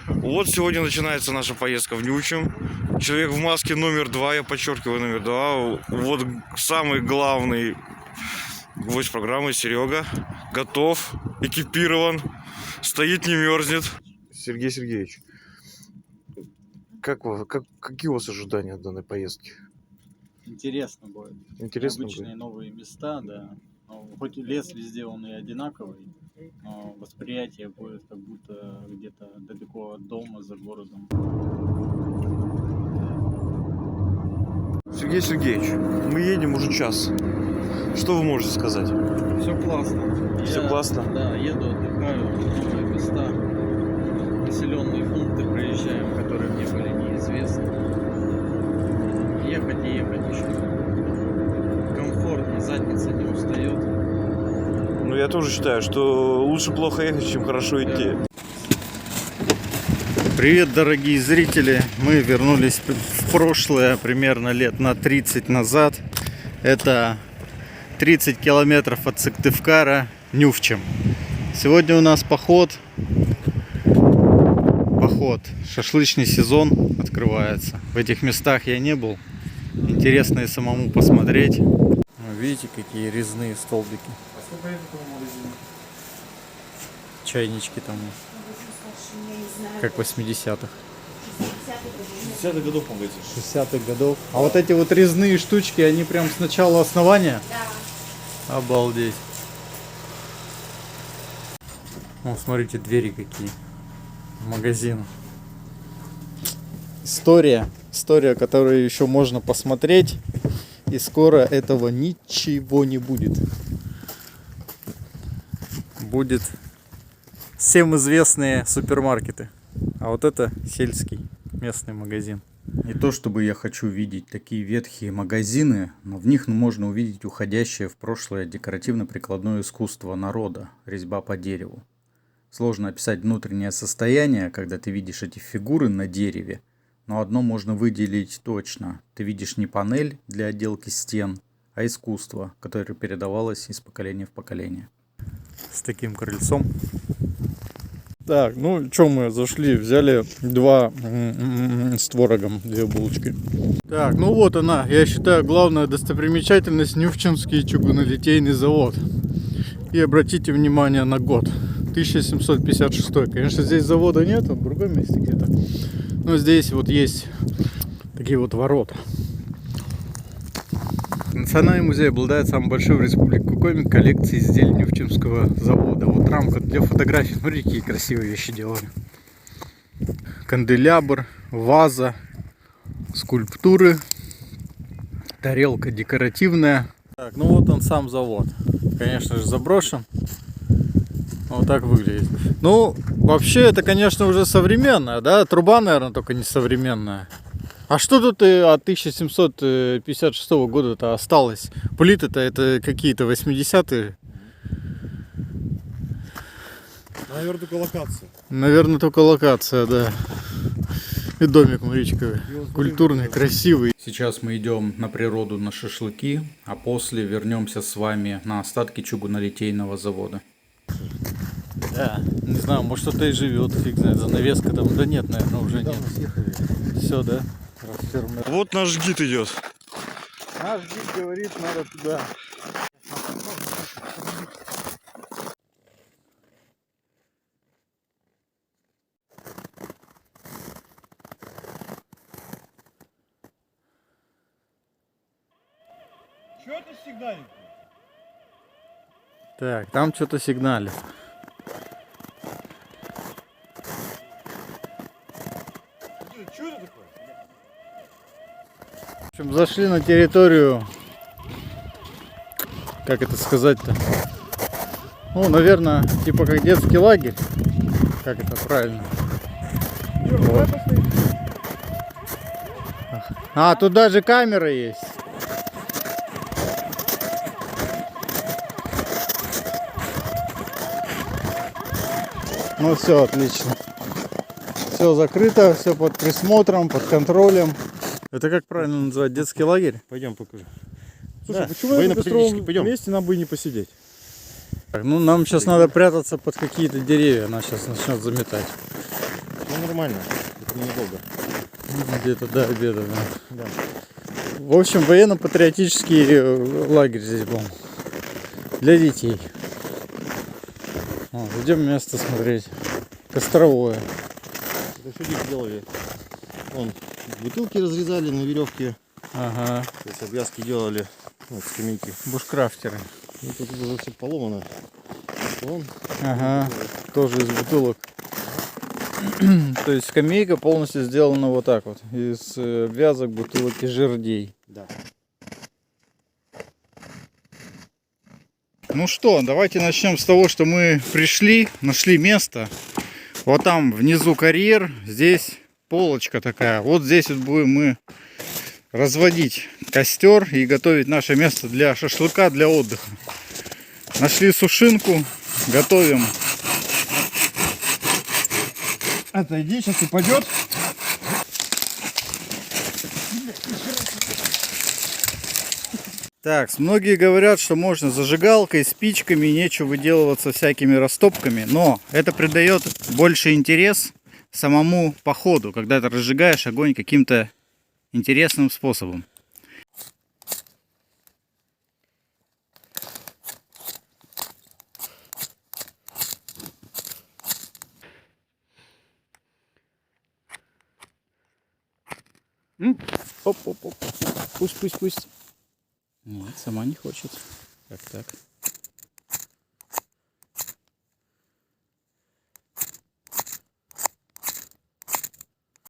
Вот сегодня начинается наша поездка в Нючем. Человек в маске номер 2, я подчеркиваю номер 2. Вот самый главный гвоздь программы Серега. Готов, экипирован, стоит, не мерзнет. Сергей Сергеевич, какие у вас ожидания от данной поездки? Интересно будет. Интересно Необычные будет? новые места, да. Хоть лес везде он и одинаковый, но восприятие будет как будто где-то далеко от дома, за городом. Сергей Сергеевич, мы едем уже час. Что вы можете сказать? Все классно. Все классно? Да, еду, отдыхаю, новые места, населенные пункты проезжаем, которые мне были неизвестны. Ехать и ехать еще. Комфортно, задница не устает. Ну, я тоже считаю, что лучше плохо ехать, чем хорошо идти. Привет, дорогие зрители! Мы вернулись в прошлое, примерно лет на 30 назад. Это 30 километров от Сыктывкара, Нювчем. Сегодня у нас поход. Шашлычный сезон открывается. В этих местах я не был. Интересно и самому посмотреть. Видите, какие резные столбики. Чайнички там. Как в 80-х. 60-х годов, по-моему. 60-х годов. А вот эти вот резные штучки, они прям с начала основания? Да. Обалдеть. О, смотрите, двери какие. Магазин. История, которую еще можно посмотреть. И скоро этого ничего не будет. Будет всем известные супермаркеты. А вот это сельский местный магазин. Не то чтобы я хочу видеть такие ветхие магазины, но в них можно увидеть уходящее в прошлое декоративно-прикладное искусство народа, резьба по дереву. Сложно описать внутреннее состояние, когда ты видишь эти фигуры на дереве, но одно можно выделить точно. Ты видишь не панель для отделки стен, а искусство, которое передавалось из поколения в поколение. С таким крыльцом. Так, ну что, мы зашли, взяли два с творогом, две булочки. Так, ну вот она, я считаю, главная достопримечательность — Нювчемский чугунолитейный завод. И обратите внимание на год, 1756. Конечно, здесь завода нет, в другом месте где-то. Но здесь вот есть такие вот ворота. Национальный музей обладает самой большой в республике Коми коллекцией изделий Нювчемского завода. Вот рамка для фотографий. Смотрите, какие красивые вещи делали. Канделябр, ваза, скульптуры, тарелка декоративная. Так, ну вот он сам завод. Конечно же, заброшен. Вот так выглядит. Ну, вообще, это, конечно, уже современная, да? Труба, наверное, только не современная. А что тут от 1756 года-то осталось? Плиты-то это какие-то 80-е. Наверное, только локация. Наверное, только локация, да. И домик, смотрите, культурный, красивый. Сейчас мы идем на природу на шашлыки, а после вернемся с вами на остатки чугунолитейного завода. Да, не знаю, может кто-то и живет, фиг знает, занавеска там, да нет, наверное, уже нет. Все, да? Вот наш гид идет. Наш гид говорит, надо туда. Что это сигналит? Так, там что-то сигналит. Что это такое? В общем, зашли на территорию, как это сказать-то? Ну, наверное, типа как детский лагерь. Как это правильно? Вот. А, тут даже камера есть. Ну все, отлично. Все закрыто, все под присмотром, под контролем. Это как правильно называть? Детский лагерь? Пойдем покажу. Слушай, Да. почему на пестром месте нам бы не посидеть? Так, ну нам сейчас надо прятаться под какие-то деревья. Она сейчас начнет заметать. Ну, нормально. Это ненадолго. Где-то до обеда, да. Да. В общем, военно-патриотический лагерь здесь был. Для детей. Вот, идем место смотреть. Костровое. Это все дети делали. Вон, бутылки разрезали на веревке. Ага. То есть обвязки делали. Вот, скамейки. Бушкрафтеры. Ну, тут уже все поломано. Вон. Ага. Тоже из бутылок. То есть скамейка полностью сделана вот так вот. Из обвязок, бутылок и жердей. Да. Ну что, давайте начнем с того, что мы пришли, нашли место. Вот там внизу карьер, здесь полочка такая. Вот здесь вот будем мы разводить костер и готовить наше место для шашлыка, для отдыха. Нашли сушинку, готовим. Отойди, сейчас упадет. Так, многие говорят, что можно зажигалкой, спичками, нечего выделываться всякими растопками, но это придает больше интерес самому походу, когда ты разжигаешь огонь каким-то интересным способом. Оп-оп-оп. Пусть. Нет, сама не хочет. Как так?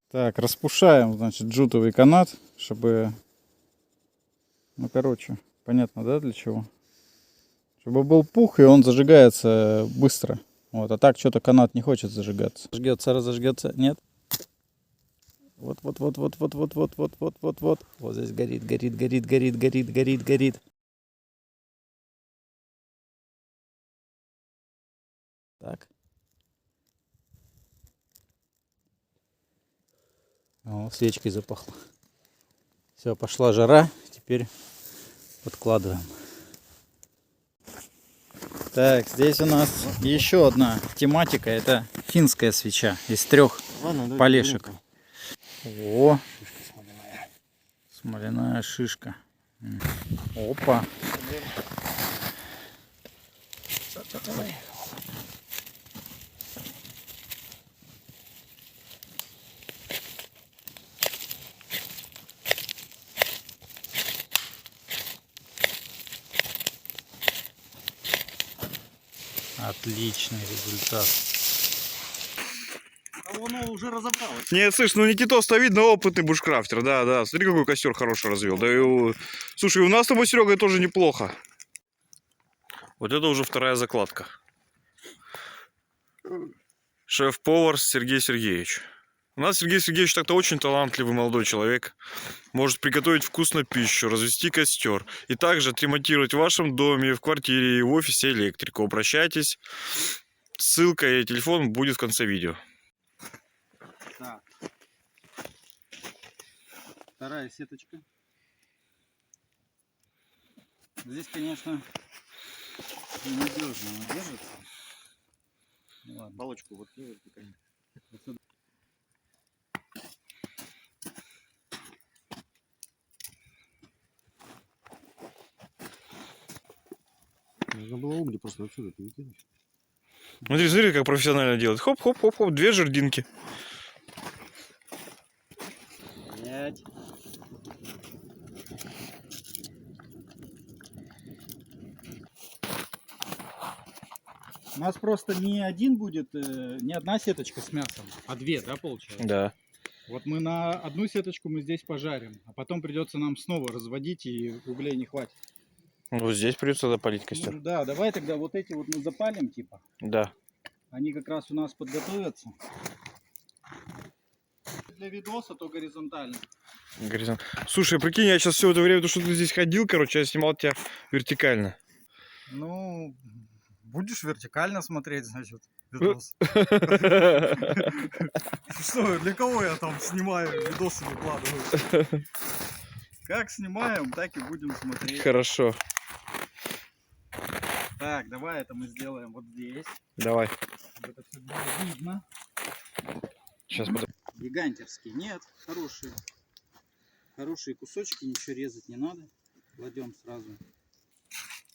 Так, распушаем, значит, джутовый канат, чтобы... Ну, короче, понятно, да, для чего? Чтобы был пух, и он зажигается быстро. Вот, а так что-то канат не хочет зажигаться. Разожгется, нет? Вот. Вот здесь горит. Так. О, свечкой запахло. Все, пошла жара. Теперь подкладываем. Так, здесь у нас еще одна тематика. Это финская свеча из 3 полешек. О, смоляная шишка. Опа. Отличный результат. Оно уже разобралось. Нет, слышь, ну Никитос-то видно опытный бушкрафтер, да. Смотри, какой костер хороший развел. Да и слушай, у нас с тобой, Серега, тоже неплохо. Вот это уже вторая закладка. Шеф-повар Сергей Сергеевич. У нас Сергей Сергеевич так-то очень талантливый молодой человек. Может приготовить вкусную пищу, развести костер. И также отремонтировать в вашем доме, в квартире и в офисе электрику. Обращайтесь. Ссылка и телефон будет в конце видео. Так. Вторая сеточка. Здесь, конечно, ненадежно она держится. Ну, ладно. Палочку вот конечно. Нужно было угли просто отсюда перекинуть. Смотри, как профессионально делает. Хоп-хоп-хоп-хоп, 2 жердинки. Пять. У нас просто не один будет, не одна сеточка с мясом, а 2, да, получается? Да. Вот мы на одну сеточку мы здесь пожарим, а потом придется нам снова разводить, и углей не хватит. Вот здесь придется запалить костер. Ну, да, давай тогда вот эти вот мы запалим, типа. Да. Они как раз у нас подготовятся. Для видоса то горизонтально. Слушай, прикинь, я сейчас все это время, что ты здесь ходил, короче, я снимал тебя вертикально. Ну, будешь вертикально смотреть, значит, видос. Что, для кого я там снимаю, видосы выкладываю? Как снимаем, так и будем смотреть. Хорошо. Так, давай это мы сделаем вот здесь. Давай. Чтобы это все было видно. Сейчас Гигантерский. Нет, хорошие. Хорошие кусочки, ничего резать не надо. Кладем сразу.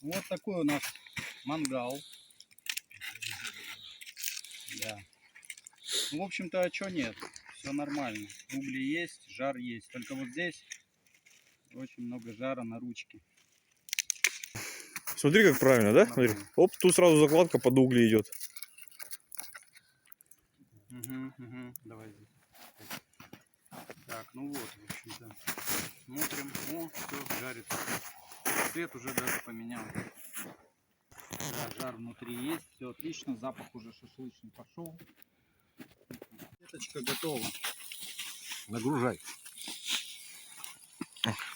Вот такой у нас мангал. Да. Ну, в общем-то, а что нет? Все нормально. Угли есть, жар есть. Только вот здесь очень много жара на ручке. Смотри, как правильно, да? Смотри. Оп, тут сразу закладка под угли идет. Давай здесь. Так, ну вот, в общем-то. Смотрим. О, все, жарится. Цвет уже даже поменял. Да, жар внутри есть. Все отлично. Запах уже шашлычный пошел. Веточка готова. Нагружай.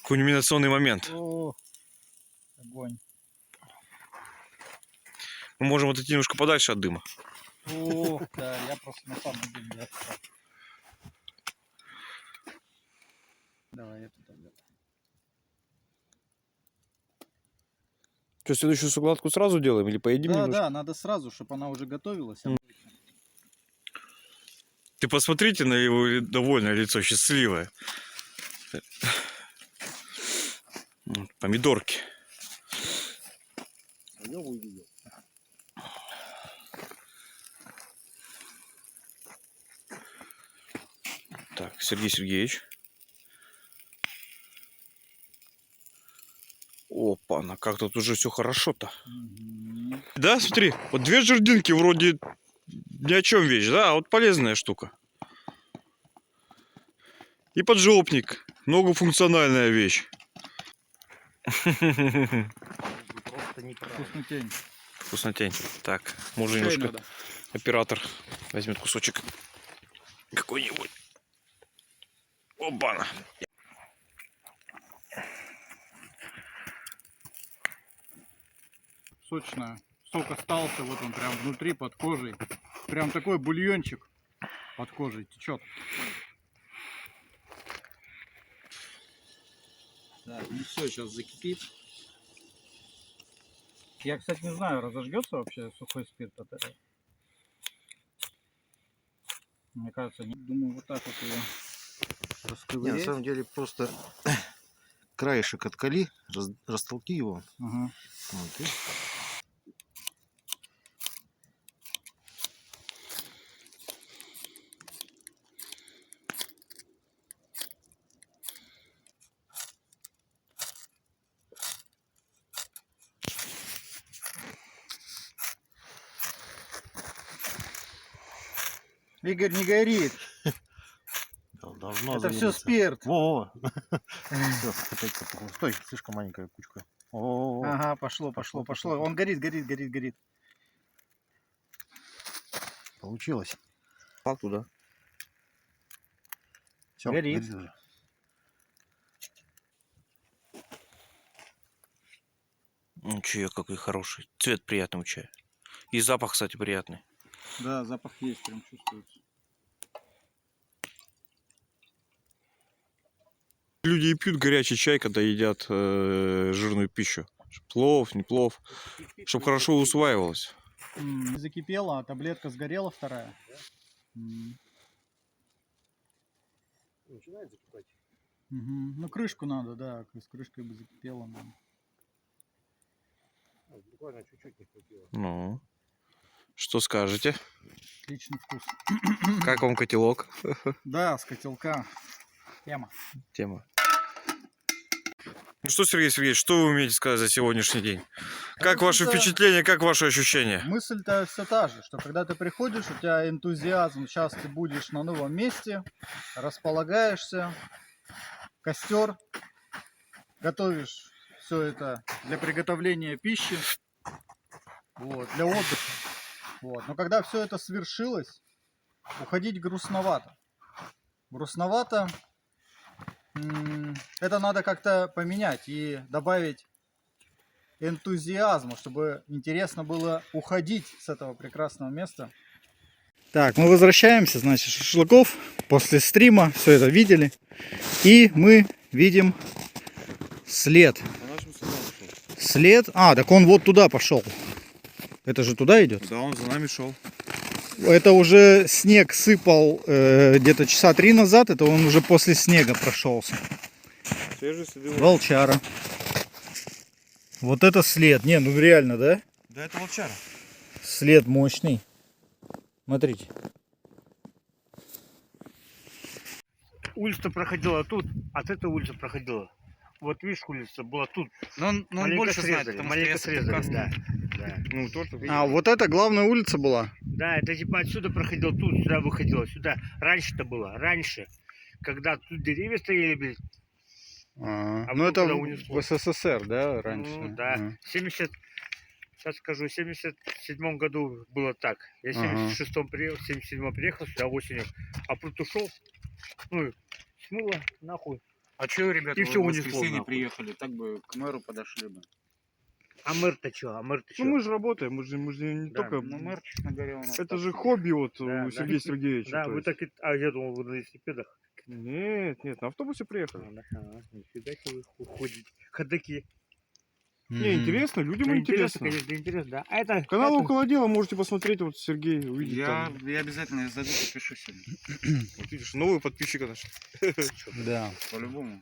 Кульминационный момент. О, огонь. Мы можем отойти немножко подальше от дыма. О, да, я просто на самом деле отстал. Давай это тогда. Что, следующую закладку сразу делаем или поедим Да, немножко? да, надо сразу, чтобы она уже готовилась. Ты посмотрите на его довольное лицо, счастливое. Помидорки. Так, Сергей Сергеевич. Опа, ну как тут уже все хорошо-то. Да, смотри, вот две жердинки вроде ни о чем вещь, да, а вот полезная штука. И поджопник, многофункциональная вещь. Вкуснотень. Вкуснотень. Так, может немножко оператор возьмет кусочек какой-нибудь. Опа-на. Сочная. Сок остался, вот он прям внутри, под кожей. Прям такой бульончик под кожей течет. Так, ну все, сейчас закипит. Я, кстати, не знаю, разожгется вообще сухой спирт от этого. Мне кажется, не думаю, вот так вот ее Не, расковырять. на самом деле просто краешек откали, растолки его. Ага. Вот, и Игорь, не горит. должно Это все загореться. спирт. Во-во. Всё, опять потухло. Стой, слишком маленькая кучка. О, Ага, пошло. Он горит. получилось. Факту, да. Все, Горит. уже. Чай какой хороший. Цвет приятный у чая. И запах, кстати, приятный. Да, запах есть, прям чувствуется. Люди и пьют горячий чай, когда едят жирную пищу. Плов, не плов. Чтобы хорошо усваивалось. Не закипела, а таблетка сгорела вторая. Начинает закипать. Ну, крышку надо, да, с крышкой бы закипела. Надо. Буквально чуть-чуть не хватило. Ну, что скажете? Отличный вкус. Как вам котелок? Да, с котелка. Тема. Ну что, Сергей Сергеевич, что вы умеете сказать за сегодняшний день? Как ваши впечатления, как ваши ощущения? Мысль-то все та же, что когда ты приходишь, у тебя энтузиазм, сейчас ты будешь на новом месте, располагаешься, костер, готовишь все это для приготовления пищи, вот, для отдыха. Вот. Но когда все это свершилось, уходить грустновато. Грустновато. Это надо как-то поменять и добавить энтузиазма, чтобы интересно было уходить с этого прекрасного места. Так, мы возвращаемся, значит, шашлыков. После стрима все это видели. И мы видим след. След. А, так он вот туда пошел. Это же туда идет? Да, он за нами шел. Это уже снег сыпал где-то часа 3 назад. Это он уже после снега прошелся. Свежие следы. Волчара. Вот это след. Не, ну реально, да? Да, это волчара. След мощный. Смотрите. Улица проходила тут, от этой улицы проходила. Вот видишь, улица была тут. Но он Маленько больше знает, срезали, потому маленько что я срезали, срезали, да. Ну, то, что... А, вот это главная улица была? Да, это типа отсюда проходил, тут сюда выходило, сюда. Раньше-то было, раньше. Когда тут деревья стояли, блин. Ну вот это когда в унесло. СССР, да, раньше? Ну, да. 70, сейчас скажу, в 77 году было так. Я в 76-м приехал, в 77-м приехал сюда осенью, а пруд ушел, ну, смыло, нахуй. А что, ребята, И вы всё в унесло, воскресенье нахуй. приехали, так бы к мэру подошли бы. А мэр-то что, а мэр-то что? Ну, мы же работаем, мы же не Да, только... Ну, мэр, честно говоря, у нас Это так же себе. хобби вот Да, у да. Сергея Сергеевича. Да, то вы есть. так и... А я думал, вы на велосипедах. Нет, на автобусе приехали. Нифига себе вы ходите. Ходаки. Не, интересно, людям Ну, интересно. конечно, интересно, да. А это... Канал это- около дела, можете посмотреть, вот Сергей увидит Я там. обязательно зайду, подпишу сегодня. Вот видишь, новые подписчики наши. Да. По-любому.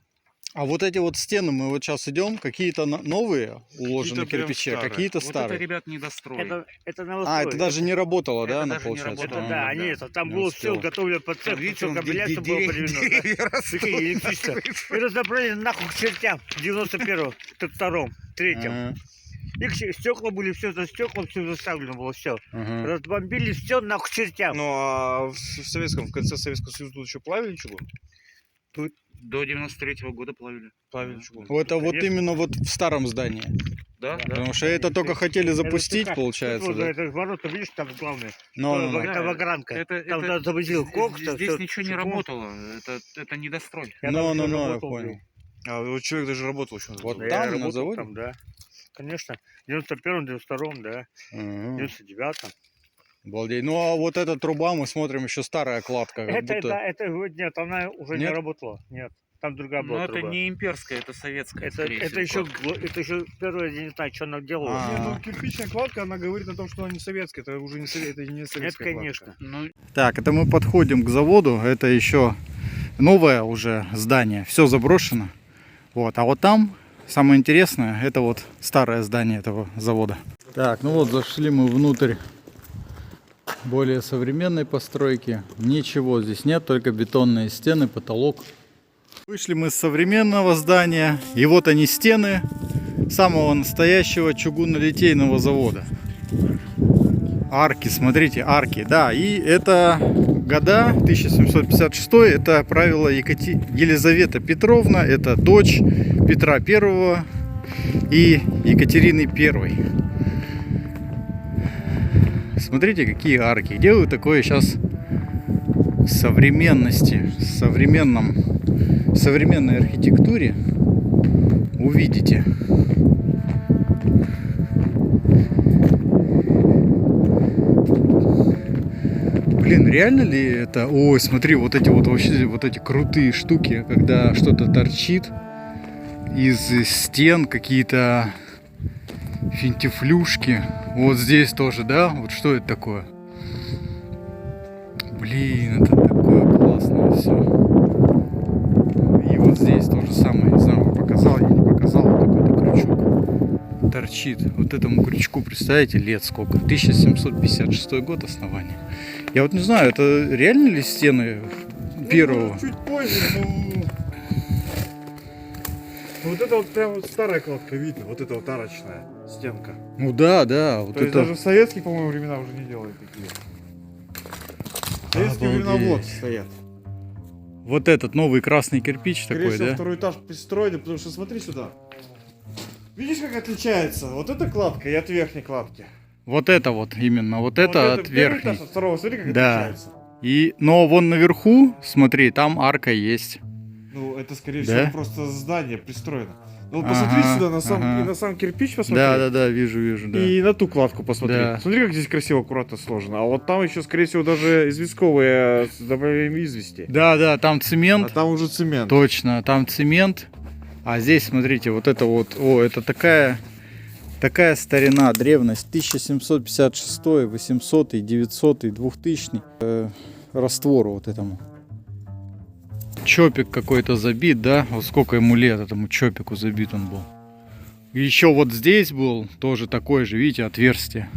А вот эти вот стены, мы вот сейчас идем, какие-то новые уложены Какие-то прям кирпичи, а старые. какие-то Вот это, старые. ребят, недострой. Это А, новострой. это даже не работало, Это да, она даже не получается? Это работало. да, Да, они да. это, там Не было все, успел. готовили под цех, Видите, все он кабеляцо было приведено. Прикинь, электричество. И разобрали нахуй к чертям в 91-м, 2-м, 3-м. Ага, Их стекла были, все за стеклом, все заставлено было, все. ага. Разбомбили все нахуй к чертям. Ну а в советском, в конце Советского Союза тут еще плавили чугун? До 93-го года плавили. Плавили чугун. Это вот Конечно. именно вот в старом здании. Да, да. Потому что это только хотели запустить, Это получается, вот да? это ворота, видишь, там главное. Но, Это вагранка. Это, Там это- завозил кокс. здесь ничего не работало. Это недострой. я понял. А вот человек даже работал еще. Вот Да, там, я на работал заводе? Там, да. Конечно. В 91-м, 92-м, да. В Ага. 99-м. Обалдеть. Ну а вот эта труба, мы смотрим, еще старая кладка. Как Это, будто... да, это, нет, она уже не Нет? работала. Нет. Там другая была Но это труба. не имперская, это советская. скорее Это всего, еще, кладка. это еще первое, я не знаю, что она делала. А. Не, ну кирпичная кладка, она говорит о том, что она не советская. Это уже не, это не Нет, советская конечно. Ну, Так, это мы подходим к заводу. Это еще новое уже здание. Все заброшено. Вот. А вот там самое интересное, это вот старое здание этого завода. Так, ну вот зашли мы внутрь более современной постройки. Ничего здесь нет, только бетонные стены, потолок. Вышли мы с современного здания. И вот они стены самого настоящего чугунно-литейного завода. Арки, смотрите, арки, да, и это года 1756, это правило Елизавета Петровна, это дочь Петра I и Екатерины I. Смотрите, какие арки, где вы такое сейчас в современности, в современной архитектуре увидите. Блин, реально ли это? Ой, смотри, вот эти вот вообще вот эти крутые штуки, когда что-то торчит из стен, какие-то финтифлюшки. Вот здесь тоже, да? Вот что это такое? Блин, это такое классное все. И вот здесь то же самое, не знаю, показал я, не показал, вот такой-то крючок торчит. Вот этому крючку, представляете, лет сколько? 1756 год основания. Я вот не знаю, это реально ли стены первого? Ну, чуть позже, но... Вот это вот прям вот старая кладка видно, вот эта вот арочная стенка. Ну да, да, вот То есть это. даже в советские, по-моему, времена уже не делают такие. В советские времена Обалдеть. вот стоят. Вот этот новый красный кирпич Скорее такой, всего, да? второй этаж пристроили, потому что смотри сюда. Видишь, как отличается? Вот эта кладка и от верхней кладки. Вот это вот именно, вот Вот это от первый верхней. этаж, от второго, смотри, как Да. отличается. Но вон наверху, смотри, там арка есть. Ну, это, скорее Да? всего, просто здание пристроено. Ну, посмотри Ага, сюда, на сам, ага. и на сам кирпич посмотри. Да, вижу, да. И на ту кладку посмотри. Да. Смотри, как здесь красиво, аккуратно сложено. А вот там еще, скорее всего, даже известковые с добавлением извести. Да, там А цемент. там уже цемент. Точно, там цемент. А здесь, смотрите, вот это вот, это такая Такая старина, древность, 1756, 800, 900, 2000. Раствору вот этому. Чопик какой-то забит, да? Вот сколько ему лет этому чопику забит он был. И еще вот здесь был тоже такой же, видите, отверстие.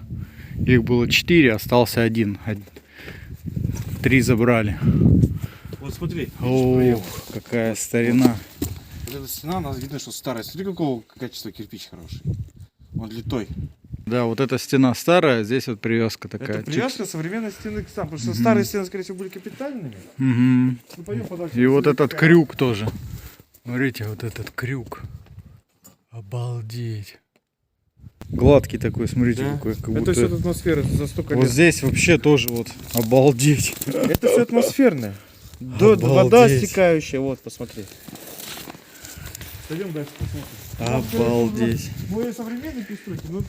Их было 4, остался 1. 3 забрали. Вот смотри. Ох, какая старина. Вот эта стена, она видно, что старая. Смотри, какого качества кирпич хороший. Он литой. Да, вот эта стена старая, здесь вот привязка такая. Это привязка современной стены к стам. Потому что Мгм. старые стены, скорее всего, были капитальными. Мгм. Ну, пойдем подальше. И вот Смотри, этот какая- крюк тоже. Смотрите, вот этот крюк. Обалдеть. Гладкий такой, смотрите, Да. какой. Как Это будто... все атмосфера за столько Вот лет. здесь вообще тоже вот обалдеть. Это все атмосферное. Обалдеть. Вода стекающая, вот, посмотри. Пойдем дальше посмотрим. Обалдеть. Мы современные пристройки, ну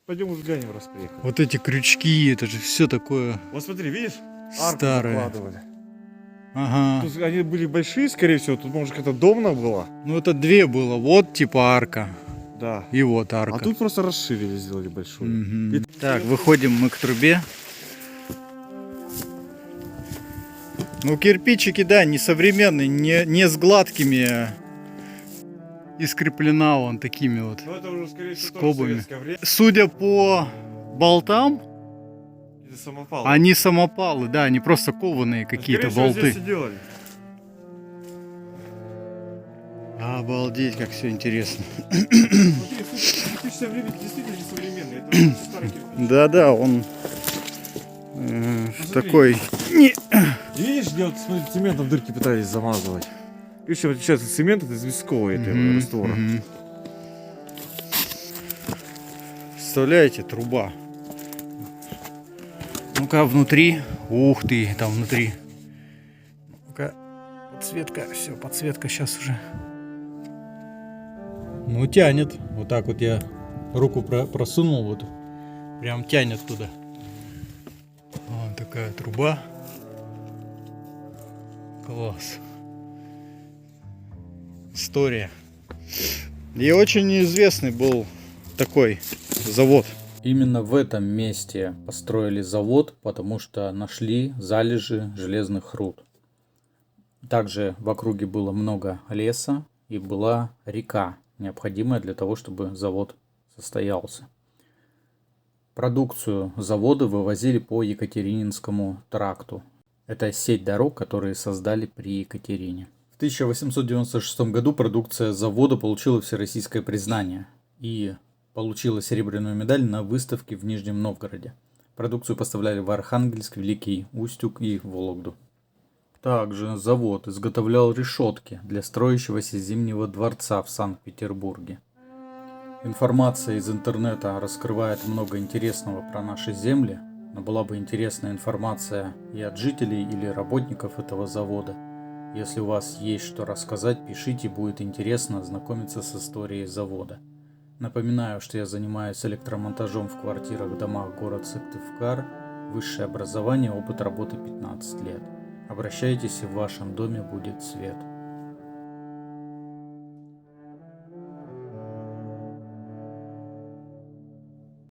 пойдем взглянем, раз приехали. Вот эти крючки, это же все такое Вот смотри, видишь? Арку старое. закладывали. Ага. Тут они были большие, скорее всего, тут может какая-то домна была. Ну это 2 было. Вот типа арка. Да. И вот арка. А тут просто расширили, сделали большую. Мгм. И- Так, выходим мы к трубе. Ну, кирпичики, да, не современные, не с гладкими. И скреплена он такими вот. Ну это уже, скорее всего, Скобами. тоже советское время. Судя по болтам, Из-за самопала. они самопалы, да, они просто кованые какие-то Скорее всего, здесь болты. и делали. Обалдеть, как все интересно. Смотри, кирпичное время действительно не современный. Это очень старый кирпич. Да-да, он Посмотри. такой. Не... Видишь, где вот, смотри, цементом дырки пытались замазывать. И чем отличается цемент от известкового этого Мгм, раствора. мгм. Представляете, труба. Ну-ка, внутри. Ух ты, там внутри. Ну-ка, подсветка. Все, подсветка сейчас уже. Ну, тянет. Вот так вот я руку просунул, вот. Прям тянет туда. Вот такая труба. Класс. История. И очень неизвестный был такой завод. Именно в этом месте построили завод, потому что нашли залежи железных руд. Также в округе было много леса и была река, необходимая для того, чтобы завод состоялся. Продукцию завода вывозили по Екатерининскому тракту. Это сеть дорог, которые создали при Екатерине. В 1896 году продукция завода получила всероссийское признание и получила серебряную медаль на выставке в Нижнем Новгороде. Продукцию поставляли в Архангельск, Великий Устюг и Вологду. Также завод изготовлял решетки для строящегося Зимнего дворца в Санкт-Петербурге. Информация из интернета раскрывает много интересного про наши земли, но была бы интересная информация и от жителей или работников этого завода. Если у вас есть что рассказать, пишите, будет интересно ознакомиться с историей завода. Напоминаю, что я занимаюсь электромонтажом в квартирах, домах, город Сыктывкар, высшее образование, опыт работы 15 лет. Обращайтесь, и в вашем доме будет свет.